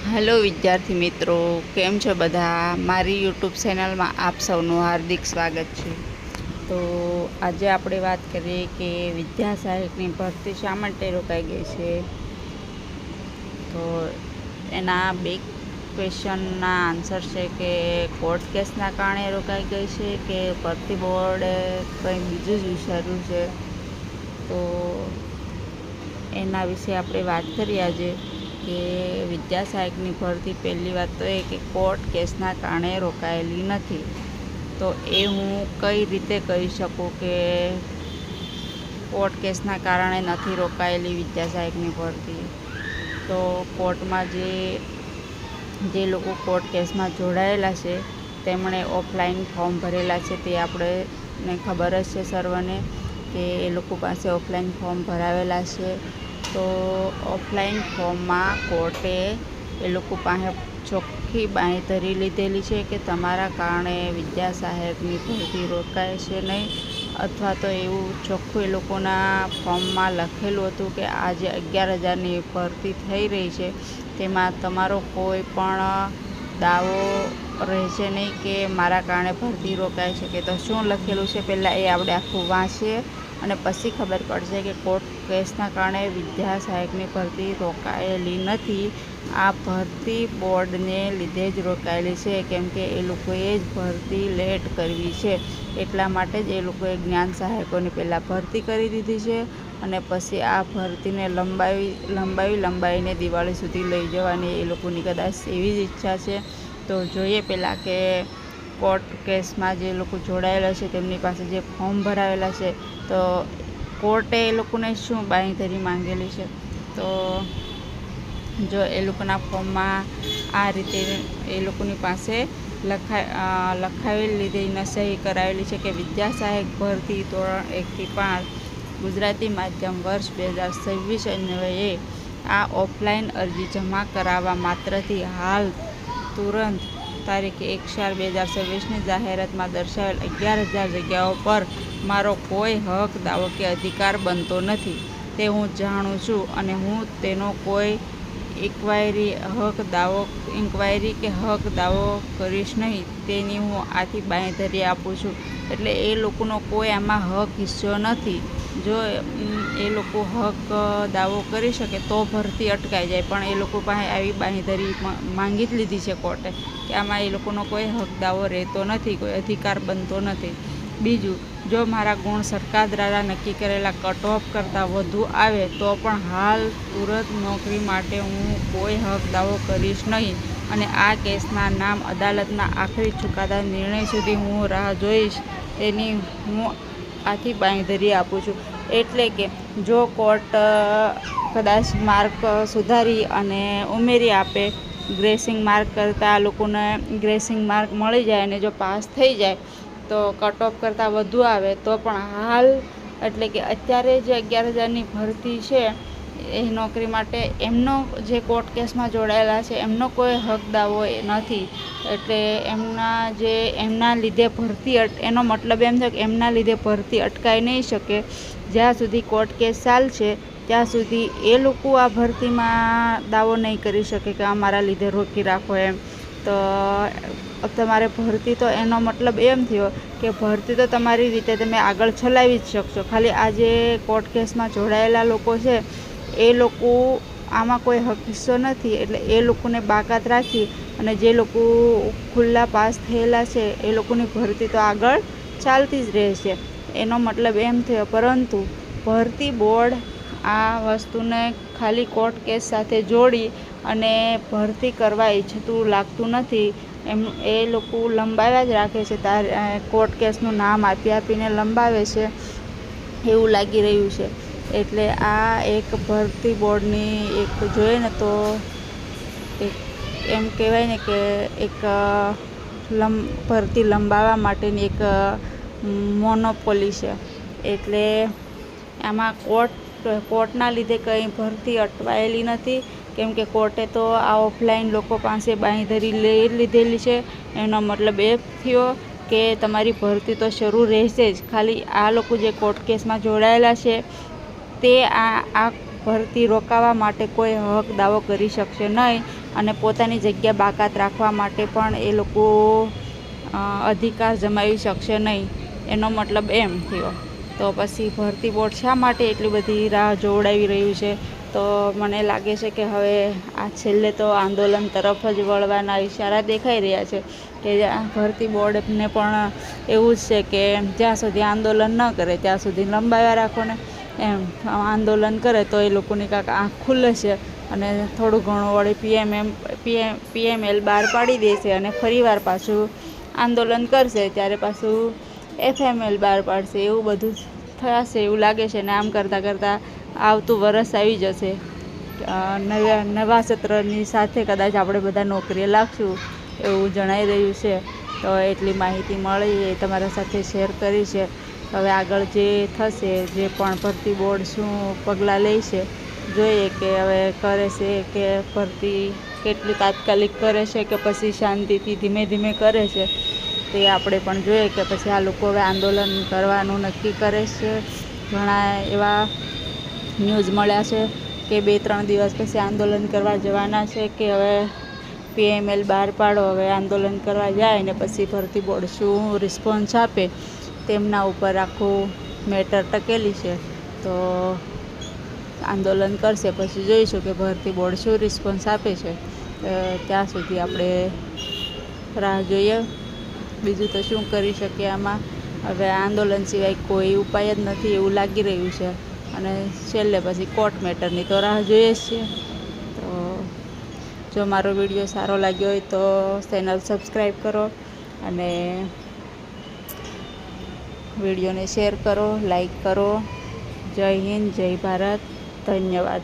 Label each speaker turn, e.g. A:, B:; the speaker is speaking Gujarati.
A: હેલો વિદ્યાર્થી મિત્રો, કેમ છો બધા? મારી યુટ્યુબ ચેનલમાં આપ સૌનું હાર્દિક સ્વાગત છે. તો આજે આપણે વાત કરીએ કે વિદ્યા સહાયકની ભરતી શા માટે રોકાઈ ગઈ છે. તો એના બે ક્વેશ્ચનના આન્સર છે કે કોર્ટ કેસના કારણે રોકાઈ ગઈ છે કે ભરતી બોર્ડે કંઈ બીજું જ વિચાર્યું છે. તો એના વિશે આપણે વાત કરીએ આજે કે વિદ્યા સહાયકની ભરતી. પહેલી વાત તો એ કે કોર્ટ કેસના કારણે રોકાયેલી નથી. તો એ હું કઈ રીતે કહી શકું કે કોર્ટ કેસના કારણે નથી રોકાયેલી વિદ્યા સહાયકની ભરતી. તો કોર્ટમાં જે લોકો કોર્ટ કેસમાં જોડાયેલા છે તેમણે ઓફલાઈન ફોર્મ ભરેલા છે. તે આપણને ખબર જ છે સર્વને કે એ લોકો પાસે ઓફલાઈન ફોર્મ ભરાવેલા છે. તો ઓફલાઈન ફોર્મમાં કોર્ટે એ લોકો પાસે ચોખ્ખી બાંયધરી લીધેલી છે કે તમારા કારણે વિદ્યા સહાયકની ભરતી રોકાય છે નહીં, અથવા તો એવું ચોખ્ખું એ લોકોના ફોર્મમાં લખેલું હતું કે આ જે 11,000ની ભરતી થઈ રહી છે તેમાં તમારો કોઈ પણ દાવો રહેશે નહીં કે મારા કારણે ભરતી રોકાઈ શકે. તો શું લખેલું છે પહેલાં એ આપણે આખું વાંચીએ અને પછી ખબર પડશે કે કોર્ટ કેસના કારણે વિદ્યા સહાયકની ભરતી રોકાયેલી નથી. આ ભરતી બોર્ડને લીધે જ રોકાયેલી છે, કેમ કે એ લોકોએ જ ભરતી લેટ કરવી છે. એટલા માટે જ એ લોકોએ જ્ઞાન સહાયકોની પહેલાં ભરતી કરી દીધી છે અને પછી આ ભરતીને લંબાવીને દિવાળી સુધી લઈ જવાની એ લોકોની કદાચ એવી જ ઈચ્છા છે. તો જોઈએ પહેલાં કે કોર્ટ કેસમાં જે લોકો જોડાયેલા છે તેમની પાસે જે ફોર્મ ભરાવેલા છે તો કોર્ટે એ લોકોને શું બાંયધરી માંગેલી છે. તો જો એ લોકોના ફોર્મમાં આ રીતે એ લોકોની પાસે લખાવેલી લીધેલી સહી કરાવેલી છે કે વિદ્યા સહાયક ભરતી ધોરણ 1 થી 5 ગુજરાતી માધ્યમ વર્ષ 2026 અન્વયે આ ઓફલાઈન અરજી જમા કરાવવા માત્રથી હાલ તુરંત તારીખ 1/4/2026ની જાહેરાતમાં દર્શાવેલ 11,000 જગ્યાઓ પર મારો કોઈ હક, દાવો કે અધિકાર બનતો નથી. તે હું જાણું છું અને હું તેનો કોઈ ઇન્ક્વાયરી કે હક દાવો કરીશ નહીં. તેની હું આથી બાંયધરી આપું છું. એટલે એ લોકોનો કોઈ આમાં હક હિસ્સો નથી. જો એ લોકો હક દાવો કરી શકે તો ભરતી અટકાઈ જાય, પણ એ લોકો પાસે આવી બાંયધરી માંગી જ લીધી છે કોર્ટે કે આમાં એ લોકોનો કોઈ હક દાવો રહેતો નથી, કોઈ અધિકાર બનતો નથી. બીજું, જો મારા ગુણ સરકાર દ્વારા નક્કી કરેલા કટ ઓફ કરતાં વધુ આવે તો પણ હાલ તુરંત નોકરી માટે હું કોઈ હક દાવો કરીશ નહીં અને આ કેસના નામ અદાલતના આખરી ચુકાદા નિર્ણય સુધી હું રાહ જોઈશ. તેની હું આથી બાંયધરી આપું છું. એટલે કે જો કોર્ટ કદાચ માર્ક સુધારી અને ઉમેરી આપે, ગ્રેસિંગ માર્ક કરતાં આ લોકોને ગ્રેસિંગ માર્ક મળી જાય અને જો પાસ થઈ જાય તો કટ ઓફ કરતાં વધુ આવે તો પણ હાલ એટલે કે અત્યારે જે 11,000ની ભરતી છે એ નોકરી માટે એમનો જે કોર્ટ કેસમાં જોડાયેલા છે એમનો કોઈ હક દાવો નથી. એટલે એમના લીધે ભરતી એનો મતલબ એમ થયો કે એમના લીધે ભરતી અટકાઈ નહીં શકે. જ્યાં સુધી કોર્ટ કેસ ચાલશે ત્યાં સુધી એ લોકો આ ભરતીમાં દાવો નહીં કરી શકે કે અમારા લીધે રોકી રાખો એમ. તો તમારે ભરતી તો એનો મતલબ એમ થયો કે ભરતી તો તમારી રીતે તમે આગળ ચલાવી જ શકશો. ખાલી આ જે કોર્ટ કેસમાં જોડાયેલા લોકો છે એ લોકો આમાં કોઈ હક હિસ્સો નથી. એટલે એ લોકોને બાકાત રાખી અને જે લોકો ખુલ્લા પાસ થયેલા છે એ લોકોની ભરતી તો આગળ ચાલતી જ રહેશે, એનો મતલબ એમ થયો. પરંતુ ભરતી બોર્ડ આ વસ્તુને ખાલી કોર્ટ કેસ સાથે જોડી અને ભરતી કરવા ઈચ્છતું લાગતું નથી. એ લોકો લંબાવ્યા જ રાખે છે, કોર્ટ કેસનું નામ આપીને લંબાવે છે એવું લાગી રહ્યું છે. એટલે આ એક ભરતી બોર્ડની એક જોઈએ ને તો એક એમ કહેવાય ને કે એક ભરતી લંબાવવા માટેની એક મોનોપોલી છે. એટલે આમાં કોર્ટના લીધે કંઈ ભરતી અટવાયેલી નથી, કેમ કે કોર્ટે તો આ ઓફલાઈન લોકો પાસે બાંયધરી લઈ લીધેલી છે. એનો મતલબ એ થયો કે તમારી ભરતી તો શરૂ રહેશે જ. ખાલી આ લોકો જે કોર્ટ કેસમાં જોડાયેલા છે તે આ ભરતી રોકાવા માટે કોઈ હક દાવો કરી શકશે નહીં. અને પોતાની જગ્યા બાકાત રાખવા માટે પણ એ લોકો અધિકાર જમાવી શકશે નહીં, એનો મતલબ એમ થયો. તો પછી ભરતી બોર્ડ શા માટે એટલી બધી રાહ જોવડાવી રહ્યું છે? તો મને લાગે છે કે હવે આ છેલ્લે તો આંદોલન તરફ જ વળવાના ઇશારા દેખાઈ રહ્યા છે, કે ભરતી બોર્ડને પણ એવું જ છે કે જ્યાં સુધી આંદોલન ન કરે ત્યાં સુધી લંબાવ્યા રાખો ને. એમ આંદોલન કરે તો એ લોકોની કાંક આંખ ખુલ્લે છે અને થોડું ઘણું વળી PML બહાર પાડી દેશે અને ફરીવાર પાછું આંદોલન કરશે ત્યારે પાછું FML બહાર પાડશે. એવું બધું થશે એવું લાગે છે. ને આમ કરતાં કરતાં આવતું વરસ આવી જશે. નવા સત્રની સાથે કદાચ આપણે બધા નોકરીએ લાગશું એવું જણાઈ રહ્યું છે. તો એટલી માહિતી મળી એ તમારા સાથે શેર કરી છે. હવે આગળ જે થશે, જે પણ ભરતી બોર્ડ શું પગલાં લે છે, જોઈએ કે હવે કરે છે કે ભરતી કેટલું તાત્કાલિક કરે છે કે પછી શાંતિથી ધીમે ધીમે કરે છે. તે આપણે પણ જોઈએ કે પછી આ લોકો હવે આંદોલન કરવાનું નક્કી કરે છે. ઘણા એવા ન્યૂઝ મળ્યા છે કે 2-3 દિવસ પછી આંદોલન કરવા જવાના છે, કે હવે PML બહાર પાડો, હવે આંદોલન કરવા જાય ને પછી ભરતી બોર્ડ શું રિસ્પોન્સ આપે તેમના ઉપર આખું મેટર ટકેલી છે. તો આંદોલન કરશે પછી જોઈશું કે ભરતી બોર્ડ શું રિસ્પોન્સ આપે છે. ત્યાં સુધી આપણે રાહ જોઈએ. બીજું તો શું કરી શકીએ આમાં? હવે આંદોલન સિવાય કોઈ ઉપાય જ નથી એવું લાગી રહ્યું છે. અને છેલ્લે પછી કોર્ટ મેટરની તો રાહ જોઈએ જ છીએ. તો જો મારો વિડીયો સારો લાગ્યો હોય તો ચેનલ સબસ્ક્રાઈબ કરો અને વિડીયોને શેર કરો, લાઈક કરો. જય હિન્દ, જય ભારત, ધન્યવાદ.